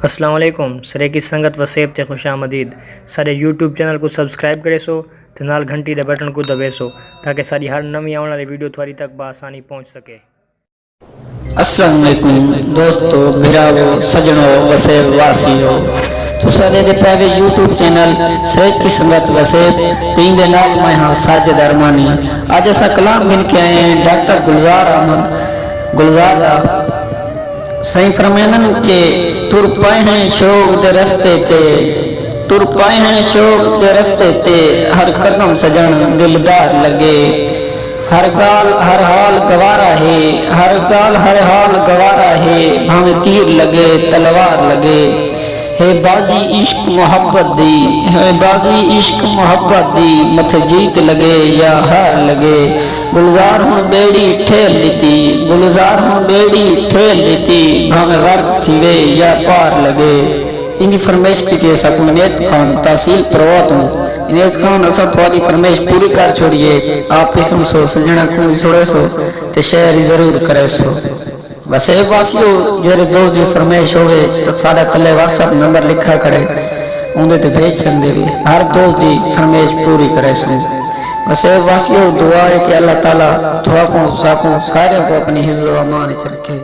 السلام علیکم سرے کی سنگت وسیب تے خوش آمدید سارے یوٹیوب چینل کو سبسکرائب کرے سو تے نال گھنٹی دے بٹن کو دبے سو تاکہ ساری ہر نویں آنے والی ویڈیو تھوڑی تک بآسانی پہنچ سکے۔ السلام علیکم دوستو بھراو سجنو وسیب واسیو تو سارے دے پہلے یوٹیوب چینل سید کی سنگت وسیب تین دے نال میں ہاں ساجد ارمانی آج ایسا کلام گن کے آئے ہیں ڈاکٹر گلزار احمد گلزار صحیح فرمینن کے تر پائے ہیں شوق دے رستے تے تر پائے ہیں شوق دے رستے تے ہر قدم سجن دلدار لگے ہر گال ہر حال گوارا ہے ہر گال ہر حال گوارا ہے بھاوے تیر لگے تلوار لگے ہے بازی عشق محبت دی ہے بازی عشق محبت دی مت جیت لگے یا ہار لگے گلزار ہوں بیڑی ٹھیل لیتی گلزار ہوں بیڑی ٹھیل لیتی بھاوے غرق تھیوے یا پار لگے۔ ان کی فرمائش کیجئے سکوں نیت خان تحصیل پروات ہوں نیت خان اصل تھوڑی فرمائش پوری کر چھوڑیے آپ اسم سو سجنہ کوئی چھوڑے سو تے شہری ضرور کرے سو۔ وسیب واسیو جیرے دوست جو فرمائش ہوئے تو سارا تلے واٹس اپ نمبر لکھا کرے اندھے تے بھیج سکتے بھی ہر دوست دی فرمائش پوری کرے سو۔ وسیب واسیو دعا ہے کہ اللہ تعالیٰ تھوڑا کو ساکوں سارے کو اپنی حفظ و امان رکھے۔